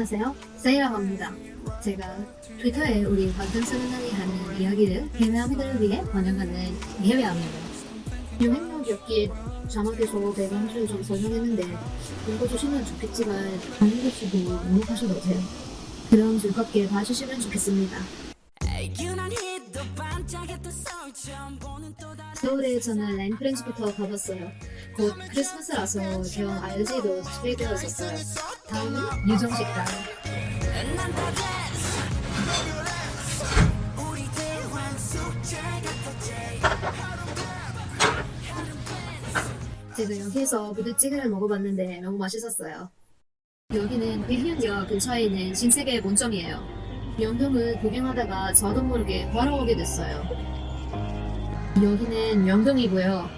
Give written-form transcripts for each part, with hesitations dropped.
안녕하세요. 세이라고 합니다. 제가 트위터에 우리 방탄소년단이 하는 이야기를 해외아미들을 위해 번역하는 해외아미예요. 유행력이었기에 자막에서 배경지를 좀 설명했는데 읽어주시면 좋겠지만 아는 것도 목록하셔도 돼요. 그럼 즐겁게 봐주시면 좋겠습니다. 서울에 저는 랜 프렌즈부터 가봤어요. 곧 크리스마스라서 경 RG도 스프레이되어 있었어요. 다음은 유정식당. 제가 여기에서 부대찌개를 먹어봤는데 너무 맛있었어요. 여기는 빌리언역 근처에 있는 신세계 본점이에요. 명동을 구경하다가 저도 모르게 바로 오게 됐어요. 여기는 명동이고요.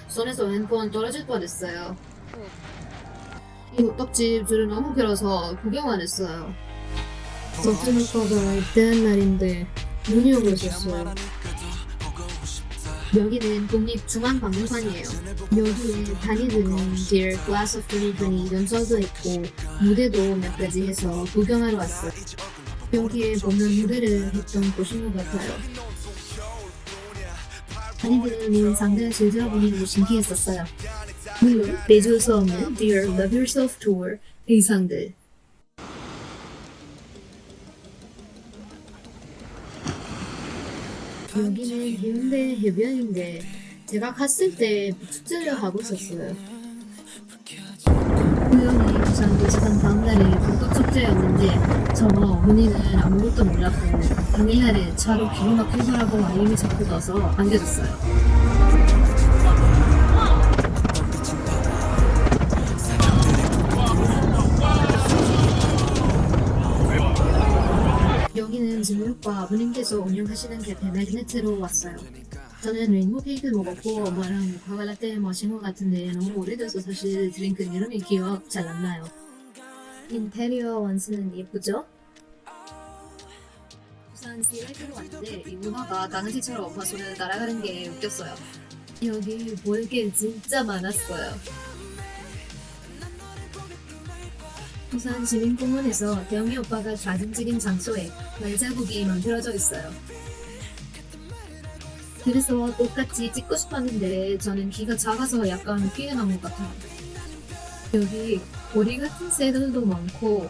손에서 핸드폰 떨어질 뻔했어요. 이 호떡집 줄은 너무 길어서 구경 안 했어요. 덕진 오빠가 입대한 날인데 눈이 오고 있었어요. 여기는 국립중앙박물관이에요. 여기에 다니는 Dear Class of 2020 연설도 있고 무대도 몇 가지 해서 구경하러 왔어요. 여기에 보면 무대를 했던 곳인 것 같아요. 다니는 상대를 즐겨 보는 게 신기했었어요. 물론 빼줄 수 없는 Dear Love Yourself Tour 의상들. 여기는 해운대 해변인데 제가 갔을 때 축제를 하고 있었어요. 우연히 부산 도착한 다음날이 불꽃축제였는데 저 어머니는 아무것도 몰랐고 당일날에 차로 길이 막힌 거라고 알림이 자꾸 떠서 안겨줬어요. 여기는 진우오빠 아버님께서 운영하시는 캐페 매그네트로 왔어요. 저는 레인보우 케이크 먹었고 엄마랑 과갈라떼 마신 것 같은데 너무 오래돼서 사실 드링크 이름이 기억 잘 안 나요. 인테리어 완수는 예쁘죠? 부산 시라이트로 왔는데 이 문화가 강아지처럼 엄마 손을 따라가는 게 웃겼어요. 여기 볼 게 진짜 많았어요. 부산 시민공원에서 대영이 오빠가 사진 찍은 장소에 발자국이 만들어져 있어요. 그래서 똑같이 찍고 싶었는데 저는 키가 작아서 약간 피해 나온 것 같아요. 여기 오리 같은 새들도 많고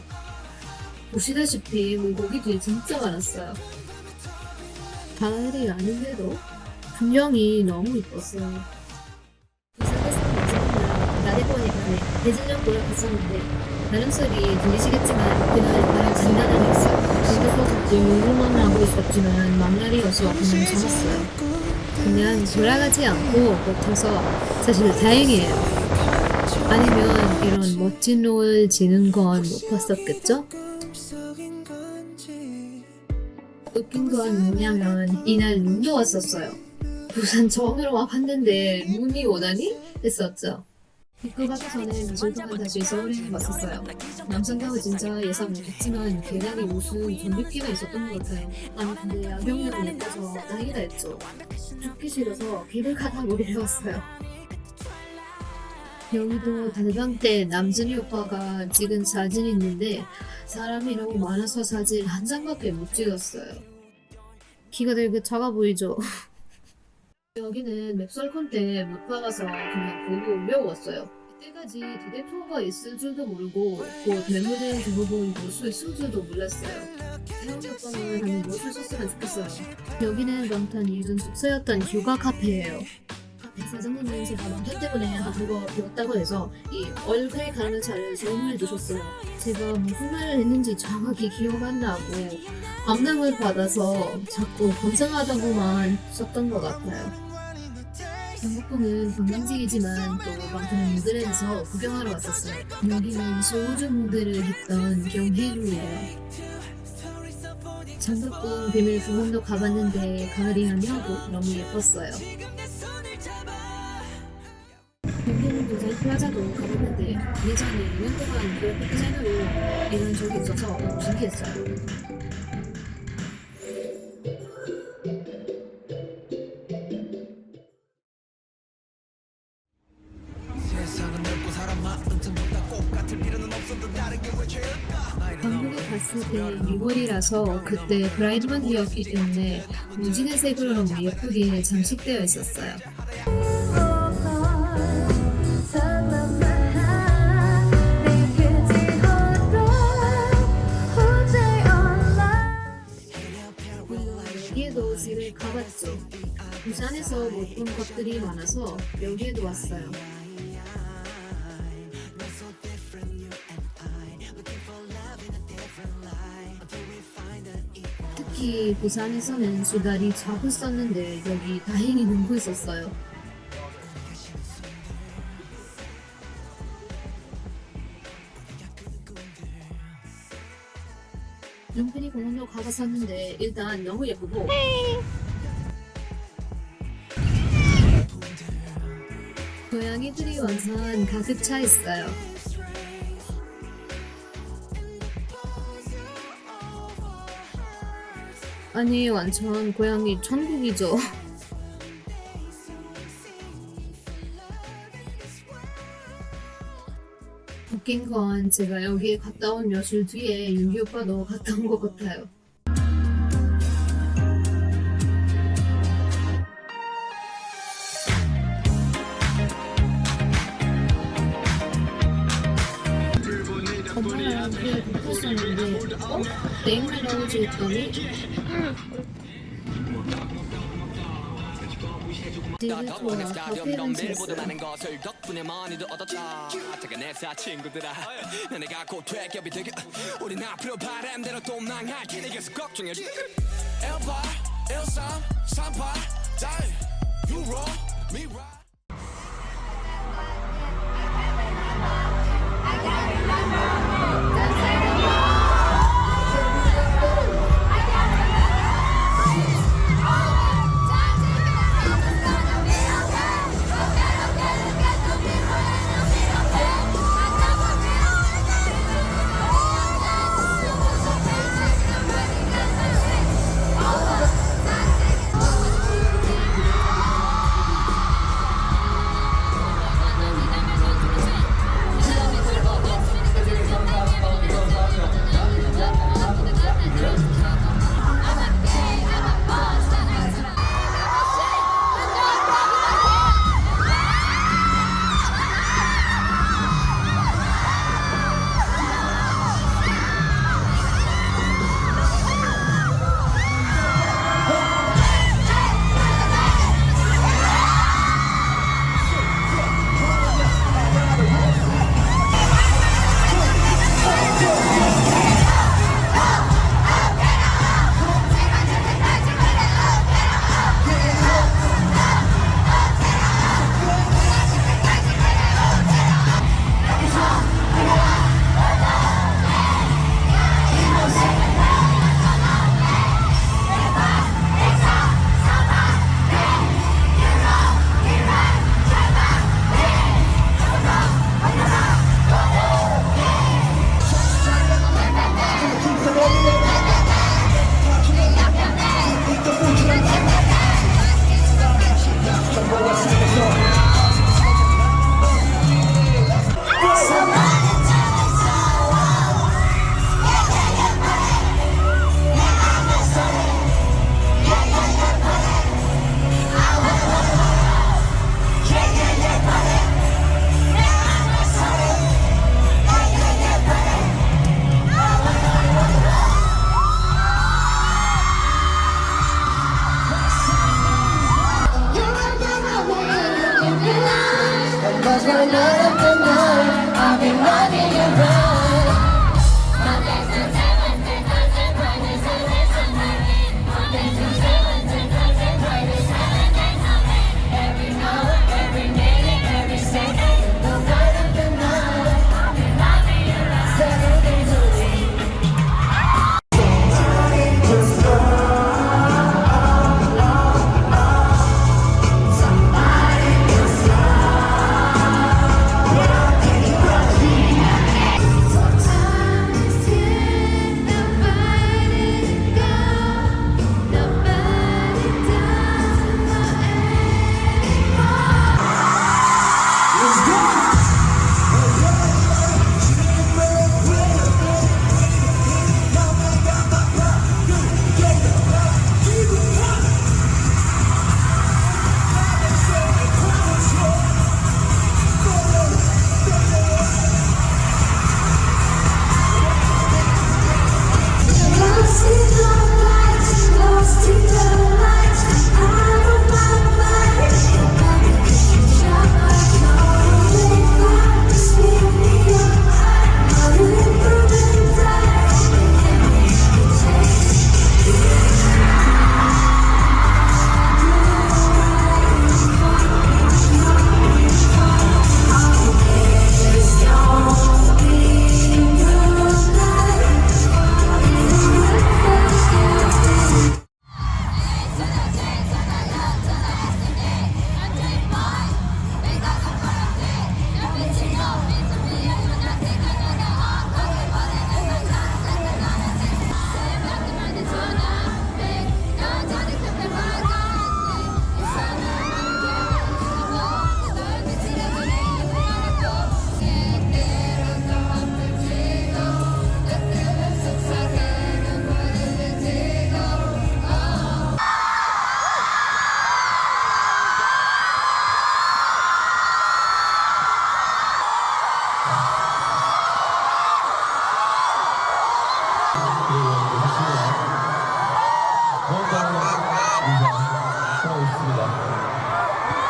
보시다시피 물고기들이 진짜 많았어요. 가을이 아닌데도 풍경이 너무 이뻤어요. 부산에서 마지막날 나대포에 가는 대진역 보러 갔었는데 다른 소리 들리시겠지만 그날 바람 장난아니었어요. 집에서 자꾸 울고만 하고 있었지만 막날이어서 그냥 참았어요. 그냥 돌아가지 않고 버텨서 사실 다행이에요. 아니면 이런 멋진 노을 지는 건 못 봤었겠죠? 웃긴 건 뭐냐면 이날 눈도 왔었어요. 부산 처음으로 와봤는데 눈이 오다니? 했었죠. 입구 가기 전에 며칠 동안 다시 서울에 왔었어요. 남산가가 진짜 예상 못했지만 계단이 무슨 전기피가 있었던 것 같아요. 아니 근데 야경이 예뻐서 다행이다 했죠. 죽기 싫어서 길을 가다고 내려왔어요. 여기도 단방 때 남준이 오빠가 찍은 사진이 있는데 사람이 너무 많아서 사진 한 장밖에 못 찍었어요. 키가 되게 작아 보이죠? 여기는 맵설콘 때 못 박아서 그냥 보고 올려왔어요. 이때까지 두대 투어가 있을 줄도 모르고 곧 멤버들 대부분 모술 쓸 줄도 몰랐어요. 태영이 오빠는 한번 모술 썼으면 좋겠어요. 여기는 방탄 예전 숙소였던 휴가 카페예요. 카페 사장님은 제가 방탄 때문에 한국어 배웠다고 해서 이 얼그레이 가라는 차를 선물해 주셨어요. 제가 무슨 말을 했는지 정확히 기억 안 나고 감명을 받아서 자꾸 감상하다고만 썼던 것 같아요. 경복궁은 관광지이지만 또 방탄 무대에서 구경하러 왔었어요. 여기는 소우주 무대를 했던 경혜루예요. 장덕궁 비밀 부문도 가봤는데 가을이 아니어도 너무 예뻤어요. 여기는 부산 플라자도 가봤는데 예전에 2년 동안 그래픽 디자이너로 일한 적이 있어서 너무 신기했어요. 갔을 때 6월이라서 그때 브라이드먼이었기 때문에 무진의 색으로 너무 예쁘게 장식되어 있었어요. 여기에도 집에 가봤죠. 부산에서 못 본 것들이 많아서 여기에도 왔어요. 특히 부산에서는 수달이 자고 있었는데 여기 다행히 눈고 있었어요. 용편이 공원도 가봤었는데 일단 너무 예쁘고 고양이들이 완전 가득 차 있어요. 아니 완전 고양이 천국이죠. 웃긴 건 제가 여기에 갔다 온 며칠 뒤에 윤기 오빠도 갔다 온 것 같아요. 엄마랑 그냥 붙었었는데 내일날 나오지 했더니 되게 좋아. 카페는 쳤어요.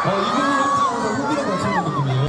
이분은 후기랑 마시는 느낌이에요.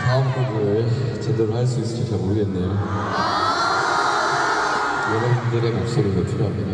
다음 곡을 제대로 할 수 있을지 잘 모르겠네요. 여러분들의 목소리가 필요합니다.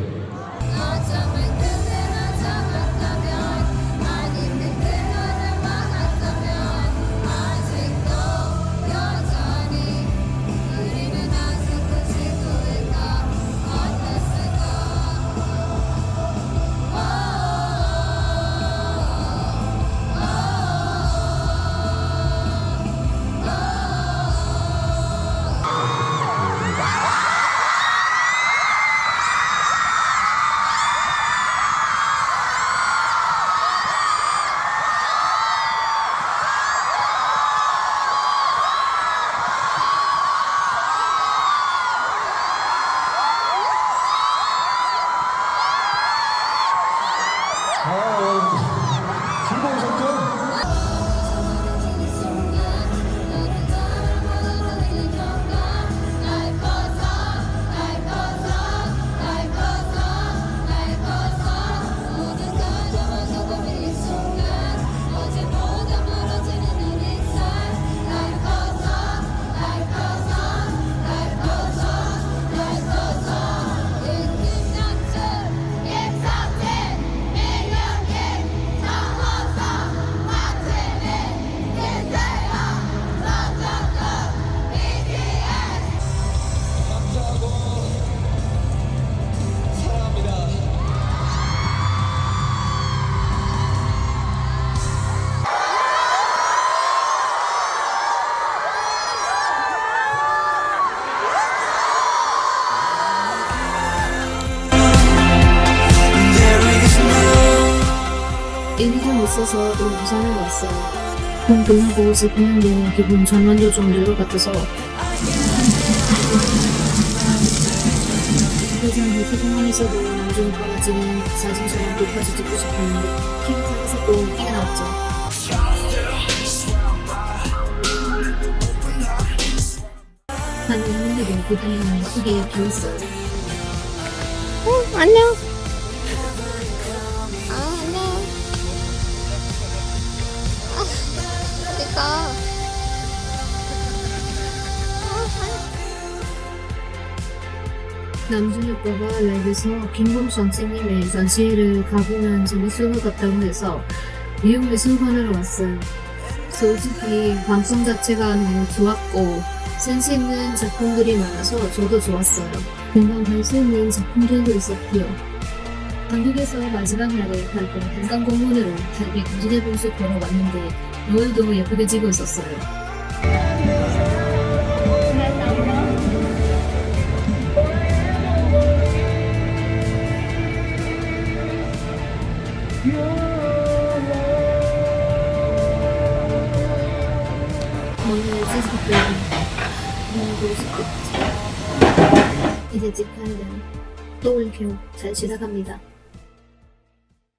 즐거우셨죠? 일이 좀 있어서 또 부산에 왔어요. 공부하고 싶었는데 기분 전환도 좀 늘 것 같아서 회사한테 소통하면서도 남준 오빠가 찍은 사진처럼 끝까지 찍고 싶었는데 키가 작아서 또 끼가 나왔죠. 한 6년에도 그때는 크게 비었어요. 안녕. 안녕. 어디가? 남준 오빠가 라이브에서 김범수 선생님의 전시회를 가보면 재밌을 것 같다고 해서 미용미술관으로 왔어요. 솔직히 방송 자체가 너무 좋았고 센스 있는 작품들이 많아서 저도 좋았어요. 금방 갈 수 있는 작품들도 있었고요. 한국에서 마지막 날에 발표 한강공원으로 달빛 무지개 분수 걸어왔는데 노을도 예쁘게 지고 있었어요. 오늘 찌질게 너무 보고 싶겠지. 이제 집 가야 돼요. 또 올게요. 잘 지나갑니다.